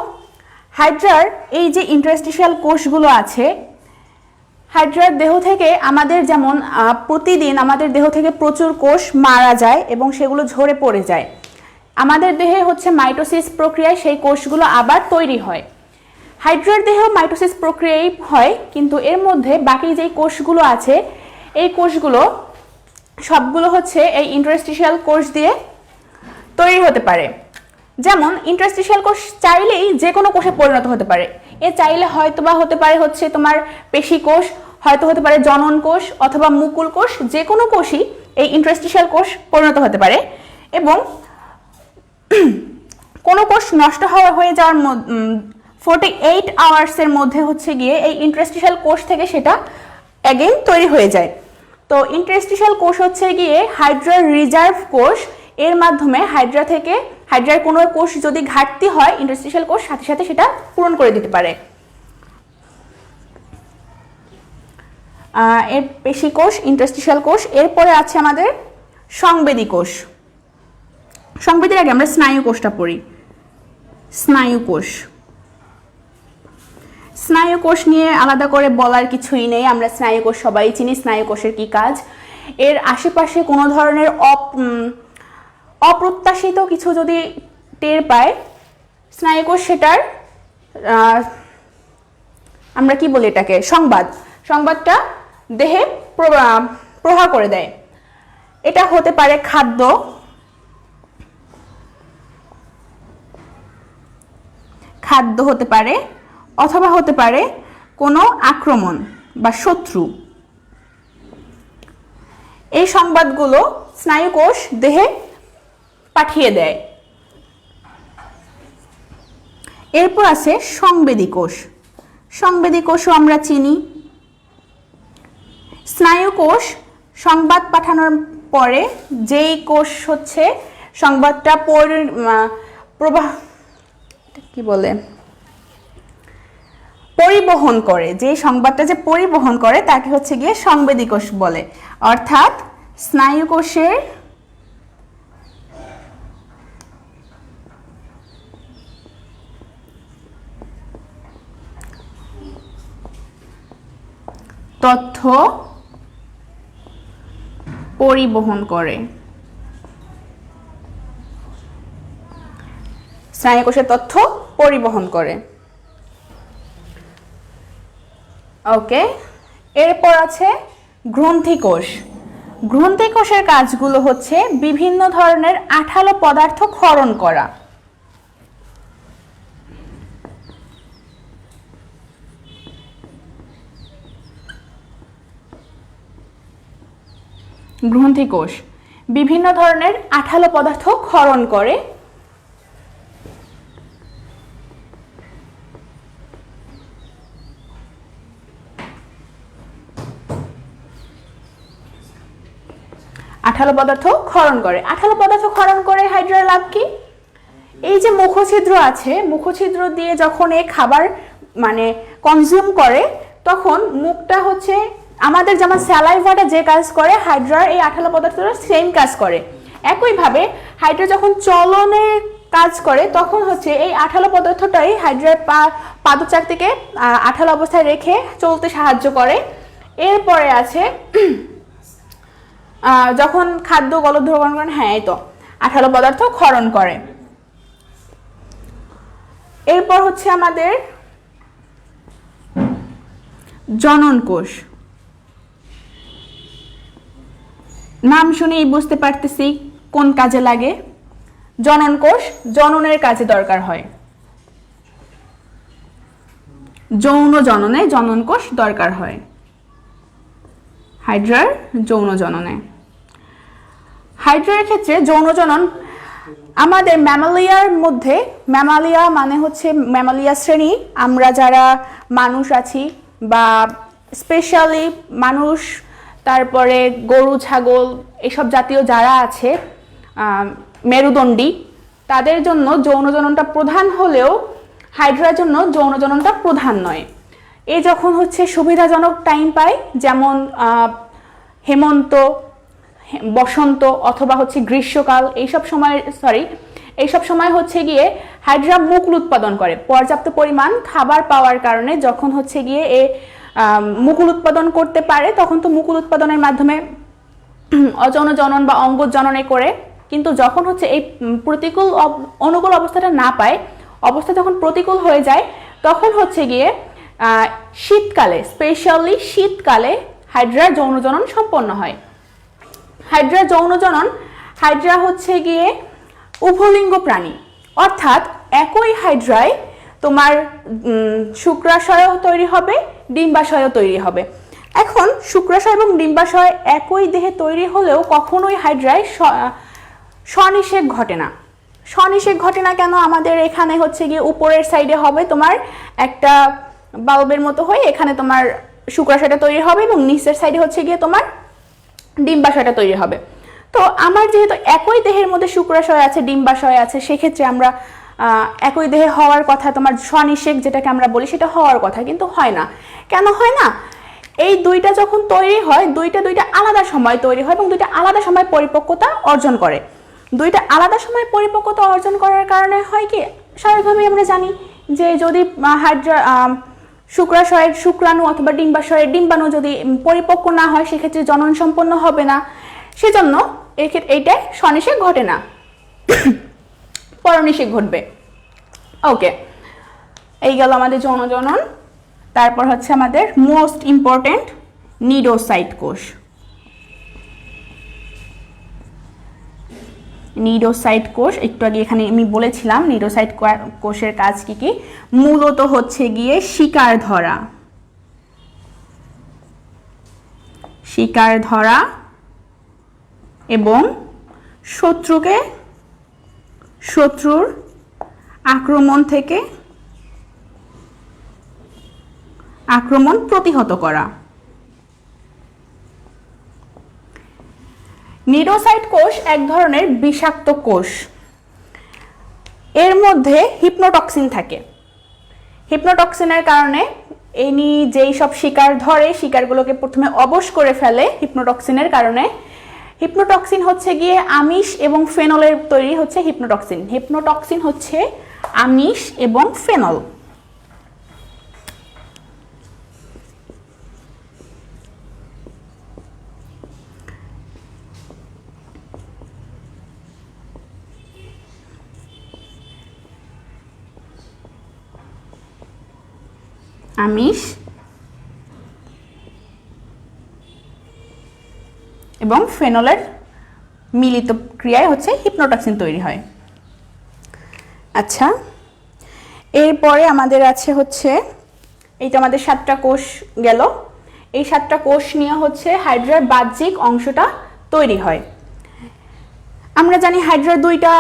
হাইড্রার এই যে ইন্টারস্টিশিয়াল কোষগুলো আছে, হাইড্রার দেহ থেকে আমাদের যেমন প্রতিদিন আমাদের দেহ থেকে প্রচুর কোষ মারা যায় এবং সেগুলো ঝরে পড়ে যায়। আমাদের দেহে হচ্ছে মাইটোসিস প্রক্রিয়ায় সেই কোষগুলো আবার তৈরি হয়। হাইড্রার দেহেও মাইটোসিস প্রক্রিয়াই হয়, কিন্তু এর মধ্যে বাকি যেই কোষগুলো আছে এই কোষগুলো সবগুলো হচ্ছে এই ইন্টারস্টিশিয়াল কোষ দিয়ে তৈরি হতে পারে। যেমন ইন্টারস্টিশিয়াল কোষ চাইলেই যে কোনো কোষে পরিণত হতে পারে। এ চাইলে হয়তোবা হতে পারে হচ্ছে তোমার পেশি কোষ, হয়তো হতে পারে জনন কোষ অথবা মুকুল কোষ, যে কোনো কোষই এই ইন্টারস্টিশিয়াল কোষ পরিণত হতে পারে। এবং কোনো কোষ নষ্ট হয়ে যাওয়ার 48 আওয়ার্সের মধ্যে হচ্ছে গিয়ে এই ইন্টারস্টিশিয়াল কোষ থেকে সেটা অ্যাগেইন তৈরি হয়ে যায়। তো ইন্টারস্টিশিয়াল কোষ হচ্ছে গিয়ে হাইড্রার রিজার্ভ কোষ। এর মাধ্যমে হাইড্রার কোনো কোষ যদি ঘাটতি হয়, ইন্টারস্টিশিয়াল কোষ সাথে সাথে সেটা পূরণ করে দিতে পারে। এর পেশি কোষ, ইন্টারস্টিশিয়াল কোষ। এরপরে আছে আমাদের সংবেদী কোষ। সংবেদীর আগে আমরা স্নায়ু কোষটা পড়ি। স্নায়ু কোষ, স্নায়ু কোষ নিয়ে আলাদা করে বলার কিছুই নেই, আমরা স্নায়ু কোষ সবাই চিনি। স্নায়ু কোষের কি কাজ? এর আশেপাশে কোনো ধরনের অপ্রত্যাশিত কিছু যদি টের পায় স্নায়ু কোষ, সেটার আমরা কি বলি এটাকে, সংবাদটা দেহে প্রবাহ করে দেয়। এটা হতে পারে খাদ্য হতে পারে, অথবা হতে পারে কোনো আক্রমণ বা শত্রু। এই সংবাদগুলো স্নায়ু কোষ দেহে পাঠিয়ে দেয়। এরপর আছে সংবেদী কোষ। সংবেদী কোষও আমরা চিনি। স্নায়ু কোষ সংবাদ পাঠানোর পরে যেই কোষ হচ্ছে সংবাদটা পরিবহন করে, যে সংবাদটা যে পরিবহন করে তাকে হচ্ছে গিয়ে সংবেদী কোষ বলে। অর্থাৎ স্নায়ু কোষের তথ্য পরিবহন করে, স্নায়ু কোষের তথ্য পরিবহন করে। ওকে, এরপর আছে গ্রন্থি কোষ। গ্রন্থি কোষের কাজগুলো হচ্ছে বিভিন্ন ধরনের আঠালো পদার্থ ক্ষরণ করা। গ্রন্থি কোষ বিভিন্ন ধরনের আঠালো পদার্থ ক্ষরণ করে। আঠালো পদার্থ ক্ষরণ করে হাইড্রার লাভ কি? এই যে মুখছিদ্র আছে, মুখছিদ্র দিয়ে যখন এই খাবার কনজিউম করে, তখন মুখটা হচ্ছে আমাদের যেমন স্যালাইভাটা যে কাজ করে, হাইড্রার এই আঠালো পদার্থটা সেম কাজ করে। একইভাবে হাইড্রা যখন চলনের কাজ করে, তখন হচ্ছে এই আঠালো পদার্থটাই হাইড্রার পাদচাকতিকে আঠালো অবস্থায় রেখে চলতে সাহায্য করে। এরপরে আছে যখন খাদ্য গলদ্রবণ করেন, হ্যাঁ এই তো আঠালো পদার্থ ক্ষরণ করে। এরপর হচ্ছে আমাদের জনন কোষ। নাম শুনেই বুঝতে পারতেছি কোন কাজে লাগে। জনন কোষ জননের কাজে দরকার হয়, যৌন জননে জনন কোষ দরকার হয়। হাইড্রার যৌন জননে, হাইড্রার ক্ষেত্রে যৌন জনন আমাদের ম্যামালিয়ার মধ্যে, ম্যামালিয়া মানে হচ্ছে ম্যামালিয়া শ্রেণী, আমরা যারা মানুষ আছি বা স্পেশালি মানুষ, তারপরে গরু ছাগল এসব জাতীয় যারা আছে মেরুদণ্ডী, তাদের জন্য যৌন জননটা প্রধান হলেও হাইড্রার জন্য যৌন জননটা প্রধান নয়। এই যখন হচ্ছে সুবিধাজনক টাইম পায়, যেমন হেমন্ত, বসন্ত অথবা হচ্ছে গ্রীষ্মকাল, এইসব সময় হচ্ছে গিয়ে হাইড্রা মুকুল উৎপাদন করে। পর্যাপ্ত পরিমাণ খাবার পাওয়ার কারণে যখন হচ্ছে গিয়ে মুকুল উৎপাদন করতে পারে, তখন তো মুকুল উৎপাদনের মাধ্যমে অযৌন জনন বা অঙ্গজ জননে করে। কিন্তু যখন হচ্ছে এই অনুকূল অবস্থাটা না পায়, অবস্থা যখন প্রতিকূল হয়ে যায়, তখন হচ্ছে গিয়ে শীতকালে, স্পেশালি শীতকালে হাইড্রার যৌনজনন সম্পন্ন হয়। হাইড্রা যৌনজনন, হাইড্রা হচ্ছে গিয়ে উভলিঙ্গ প্রাণী, অর্থাৎ একই হাইড্রায় তোমার শুক্রাশয়ও তৈরি হবে, ডিম্বাশয়ও তৈরি হবে। এখন শুক্রাশয় এবং ডিম্বাশয় একই দেহে তৈরি হলেও কখনোই হাইড্রায় স্বনিষেক ঘটে না। স্বনিষেক ঘটে না কেন? আমাদের এখানে হচ্ছে গিয়ে উপরের সাইডে হবে তোমার একটা বাল্বের মতো হয়ে, এখানে তোমার শুক্রাশয়টা তৈরি হবে এবং নিচের সাইডে হচ্ছে গিয়ে তোমার ডিম্বাশয়টা তৈরি হবে। তো আমার যেহেতু একই দেহের মধ্যে শুক্রাশয় আছে, ডিম্বাশয় আছে, সেক্ষেত্রে আমরা একই দেহে হওয়ার কথা, তোমার স্বনিষেক যেটাকে আমরা বলি সেটা হওয়ার কথা, কিন্তু হয় না। কেন হয় না? এই দুইটা যখন তৈরি হয়, দুইটা আলাদা সময় তৈরি হয় এবং দুইটা আলাদা সময় পরিপক্কতা অর্জন করে। দুইটা আলাদা সময় পরিপক্কতা অর্জন করার কারণে হয় কি, স্বাভাবিকভাবেই আমরা জানি যে যদি শুক্রাশয়ের শুক্রাণু অথবা ডিম্বাশয়ের ডিম্বাণু যদি পরিপক্ক না হয়, সেক্ষেত্রে জনন সম্পন্ন হবে না। সেজন্য এইটা স্বনিষেক ঘটে না, পরনিষেক ঘটবে। ওকে, এই গেল আমাদের যৌনজনন। তারপর হচ্ছে আমাদের মোস্ট ইম্পর্টেন্ট নিডোসাইট কোষ। নিডোসাইট কোষ একটু আগে এখানে আমি বলেছিলাম নিডোসাইট কোষের কাজ কি কি। মূলত হচ্ছে গিয়ে শিকার ধরা এবং শত্রুর আক্রমণ প্রতিহত করা। নিডোসাইট কোষ এক ধরনের বিষাক্ত কোষ। এর মধ্যে হিপনোটক্সিন থাকে। হিপনোটক্সিনের কারণে এনি যেই সব শিকার ধরে, শিকারগুলোকে প্রথমে অবশ করে ফেলে হিপনোটক্সিনের কারণে। হিপনোটক্সিন হচ্ছে গিয়ে আমিষ এবং ফেনলের তৈরি হচ্ছে হিপনোটক্সিন। হিপনোটক্সিন হচ্ছে আমিষ এবং ফেনল। আমিষ এবং ফেনলের মিলিত ক্রিয়ায় হচ্ছে হিপনোটক্সিন তৈরি হয়। আচ্ছা, এরপরে আমাদের আছে হচ্ছে, এইটা আমাদের 7টা কোষ গেল। এই 7টা কোষ নিয়ে হচ্ছে হাইড্রার বাহ্যিক অংশটা তৈরি হয়। আমরা জানি হাইড্রার 2টা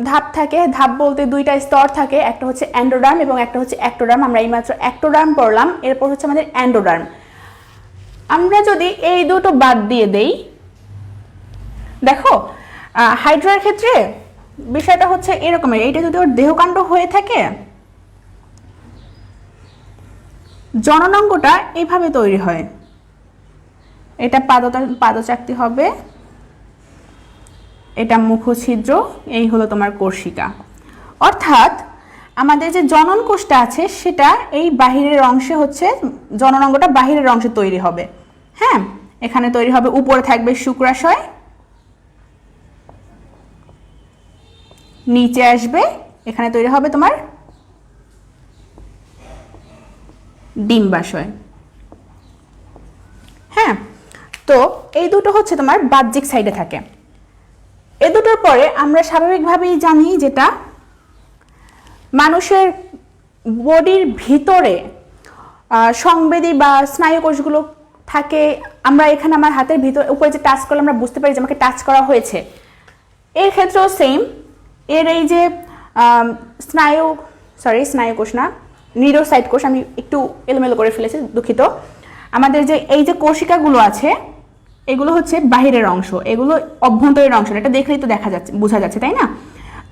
ধাপ থাকে, ধাপ বলতে 2টা স্তর থাকে, একটা হচ্ছে অ্যান্ডোডার্ম এবং একটা হচ্ছে অ্যাক্টোডার্ম। আমরা এইমাত্র অ্যাক্টোডার্ম পড়লাম, এরপর হচ্ছে আমাদের অ্যান্ডোডার্ম। আমরা যদি এই দুটো বাদ দিয়ে দেই, দেখো হাইড্রার ক্ষেত্রে বিষয়টা হচ্ছে এরকমের, এইটা যদি ওর দেহকাণ্ড হয়ে থাকে, জননাঙ্গটা এইভাবে তৈরি হয়। এটা পাদচাকতি হবে, এটা মুখছিদ্র, এই হলো তোমার কোষিকা। অর্থাৎ আমাদের যে জনন কোষটা আছে সেটা এই বাহিরের অংশে হচ্ছে, জননাঙ্গটা বাহিরের অংশে তৈরি হবে। হ্যাঁ, এখানে তৈরি হবে, উপরে থাকবে শুক্রাশয়, নিচে আসবে, এখানে তৈরি হবে তোমার ডিম্বাশয়। হ্যাঁ, তো এই দুটো হচ্ছে তোমার বাহ্যিক সাইডে থাকে। এ দুটোর পরে আমরা স্বাভাবিকভাবেই জানি যেটা মানুষের বডির ভিতরে সংবেদী বা স্নায়ু কোষগুলো থাকে। আমরা এখানে আমার হাতের ভিতর উপরে যে টাচ করলে আমরা বুঝতে পারি যে আমাকে টাচ করা হয়েছে। এর ক্ষেত্রেও সেম, এর এই যে স্নায়ু কোষ না, নিডোসাইট কোষ, আমি একটু এলোমেলো করে ফেলেছি, দুঃখিত। আমাদের যে এই যে কোষিকাগুলো আছে এগুলো হচ্ছে বাহিরের অংশ, এগুলো অভ্যন্তরীণ অংশ। এটা দেখলেই তো বোঝা যাচ্ছে, তাই না?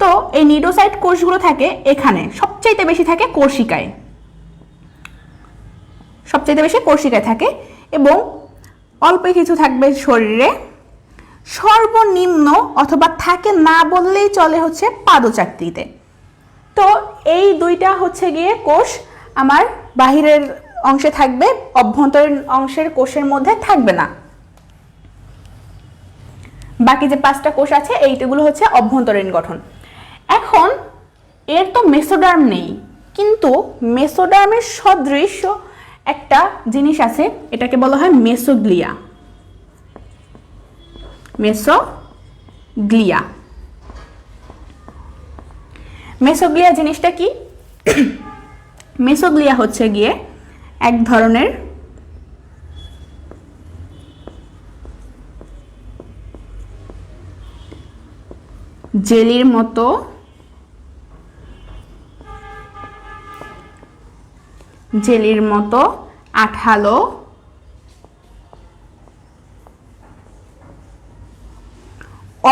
তো এই নিডোসাইট কোষগুলো থাকে এখানে, সবচাইতে বেশি থাকে কোষিকায়, থাকে এবং অল্প কিছু থাকবে শরীরে। সর্বনিম্ন অথবা থাকে না বললেই চলে হচ্ছে পাদচাকতিতে। তো এই দুইটা হচ্ছে গিয়ে কোষ আমার বাহিরের অংশে থাকবে, অভ্যন্তরীণ অংশের কোষের মধ্যে থাকবে না। বাকি যে 5টা কোষ আছে এইগুলো হচ্ছে অভ্যন্তরীণ গঠন। এখন এর তো মেসোডার্ম নেই, কিন্তু মেসোডার্মের সদৃশ্য একটা জিনিস আছে, এটাকে বলা হয় মেসোগ্লিয়া। মেসোগ্লিয়া মেসোগ্লিয়া জিনিসটা কি? মেসোগ্লিয়া হচ্ছে গিয়ে এক ধরনের জেলির মতো আঠালো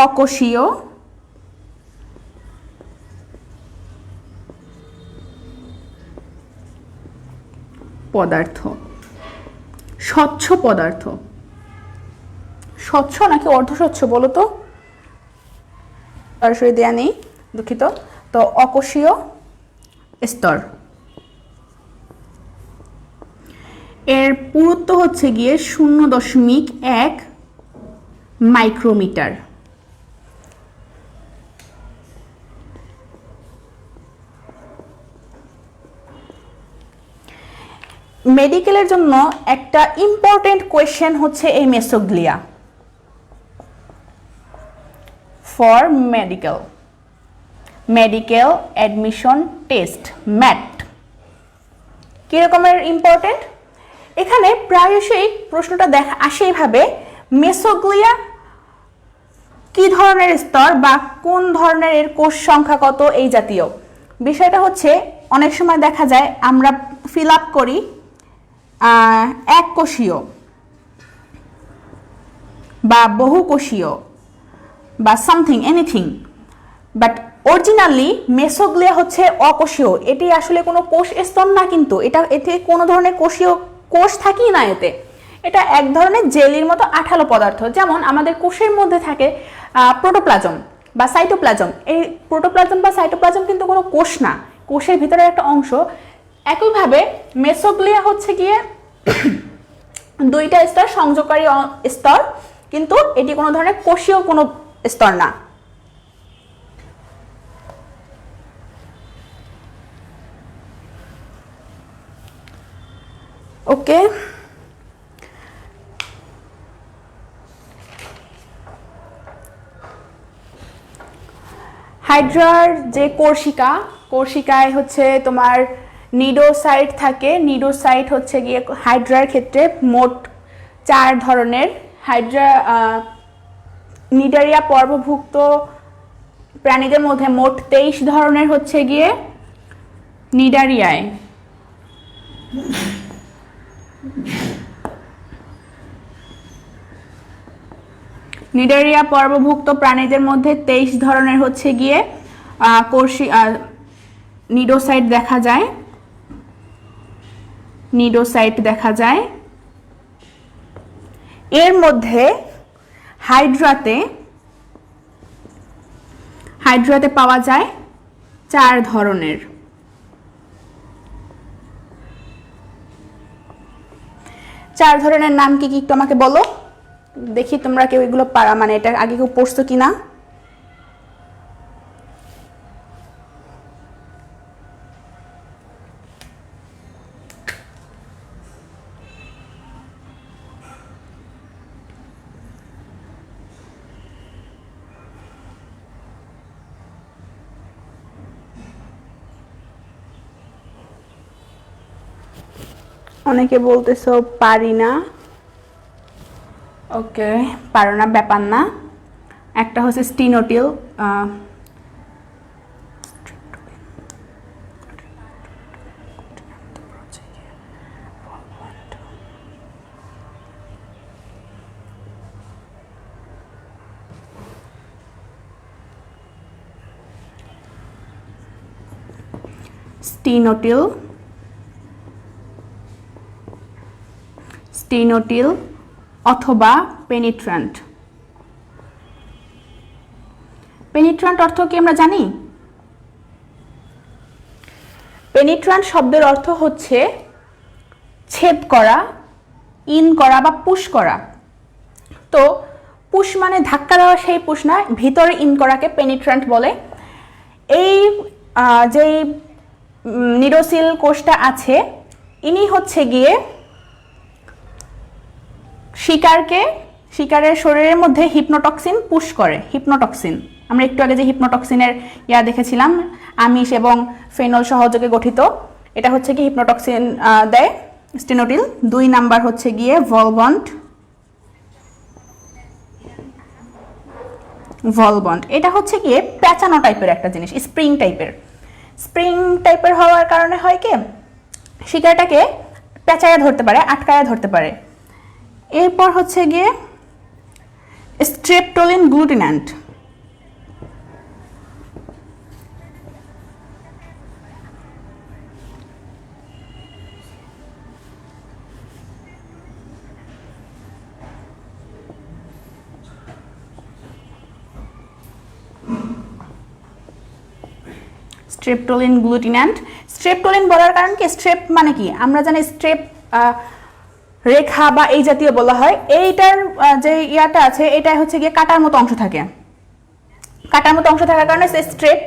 অকোষীয় পদার্থ, স্বচ্ছ পদার্থ। স্বচ্ছ নাকি অর্ধস্বচ্ছ বলো তো? সরাসরি দেয়া নেই, দুঃখিত। তো অকোষীয় স্তর, এর পুরুত্ব হচ্ছে গিয়ে 0.1 মাইক্রোমিটার। মেডিকেলের জন্য একটা ইম্পর্টেন্ট কোয়েশ্চেন হচ্ছে এই mesoglea. For medical admission test, MAT. কিরকমের ইম্পর্টেন্ট? এখানে প্রায়শই প্রশ্নটা আসে এইভাবে, মেসোগ্লিয়া কি ধরনের স্তর বা কোন ধরনের, এর কোষ সংখ্যা কত, এই জাতীয় বিষয়টা হচ্ছে অনেক সময় দেখা যায় আমরা ফিল আপ করি এককোষীয় বা বহুকোষীয় বা something anything, but originally mesoglea হচ্ছে অকোষীয়। এটি আসলে কোনো কোষ স্তর না, কিন্তু এতে কোনো ধরনের কোষ থাকেই না। এটা এক ধরনের জেলির মতো আঠালো পদার্থ। যেমন আমাদের কোষের মধ্যে থাকে প্রোটোপ্লাজম বা সাইটোপ্লাজম। এই প্রোটোপ্লাজম বা সাইটোপ্লাজম কিন্তু কোনো কোষ না, কোষের ভিতরে একটা অংশ। একইভাবে মেসোগ্লিয়া হচ্ছে গিয়ে দুইটা স্তর, সংযোগকারী স্তর, কিন্তু এটি কোনো ধরনের কোষীয় কোনো স্তর না। ওকে, হাইড্রার যে কোর্সিকায় হচ্ছে তোমার নিডোসাইট থাকে। নিডোসাইট হচ্ছে গিয়ে হাইড্রার ক্ষেত্রে মোট 4 ধরনের। নিডারিয়া পর্বভুক্ত প্রাণীদের মধ্যে মোট 23 ধরনের হচ্ছে গিয়ে নিডারিয়ায়। নিডারিয়া পর্বভুক্ত প্রাণীদের মধ্যে 23 ধরনের হচ্ছে গিয়ে নিডোসাইট দেখা যায়। এর মধ্যে হাইড্রাতে পাওয়া যায় 4 ধরনের। 4 ধরনের নাম কি কি একটু আমাকে বলো দেখি, তোমরা কেউ এগুলো মানে এটা আগে কেউ পড়ছো কিনা? অনেকে বলতেছো পারি না। ওকে, পারো না, ব্যাপার না। একটা হচ্ছে স্টিনোটিল, স্টিনোটিল অথবা পেনিট্রান্ট। পেনিট্রান্ট অর্থ কি আমরা জানি? পেনিট্রান্ট শব্দের অর্থ হচ্ছে ছেদ করা, ইন করা বা পুশ করা। তো পুশ মানে ধাক্কা দেওয়া, সেই পুশ না, ভিতরে ইন করাকে পেনিট্রান্ট বলে। এই যে নিডোসিল কোষটা আছে, ইনি হচ্ছে গিয়ে শিকারের শরীরের মধ্যে হিপনোটক্সিন পুশ করে। হিপনোটক্সিন, আমরা একটু আগে যে হিপনোটক্সিনের দেখেছিলাম, আমিষ এবং ফেনল সহযোগে গঠিত, এটা হচ্ছে কি হিপনোটক্সিন দেয় স্টেনোটিল। 2 নাম্বার হচ্ছে গিয়ে ভলবন্ড। এটা হচ্ছে গিয়ে প্যাঁচানো টাইপের একটা জিনিস, স্প্রিং টাইপের হওয়ার কারণে হয় কি শিকারটাকে পেঁচায়া ধরতে পারে, আটকায়া ধরতে পারে। এরপর হচ্ছে গিয়ে স্ট্রেপটোলিন গ্লুটিন্যান্ট। স্ট্রেপটোলিন বলার কারণ কি, স্ট্রেপ মানে কি আমরা জানি, স্ট্রেপ রেখা বা এই জাতীয় বলা হয়। এইটার যে ইয়াটা আছে, এটা হচ্ছে গিয়ে কাটার মতো অংশ থাকে। কাটার মতো অংশ থাকার কারণে সে স্ট্রেপ,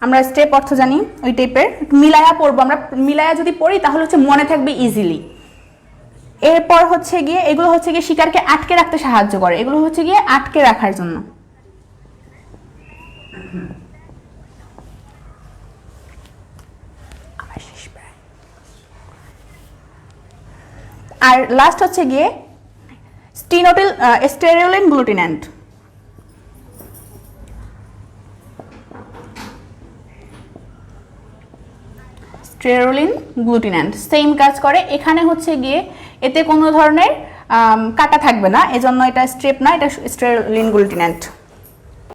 আমরা স্ট্রেপ অর্থ জানি ওই টাইপের। মিলায়া পড়বো, আমরা মিলায়া যদি পড়ি তাহলে হচ্ছে মনে থাকবে ইজিলি। এরপর হচ্ছে গিয়ে এগুলো হচ্ছে গিয়ে শিকারকে আটকে রাখতে সাহায্য করে, এগুলো হচ্ছে গিয়ে আটকে রাখার জন্য। আর লাস্ট হচ্ছে গিয়ে স্টেরোলিন গ্লুটিন্যান্ট। সেম কাজ করে। এখানে হচ্ছে গিয়ে এতে কোনো ধরনের কাটা থাকবে না, এজন্য এটা স্ট্রেপ না, এটা স্টেরোলিন গ্লুটিন্যান্ট।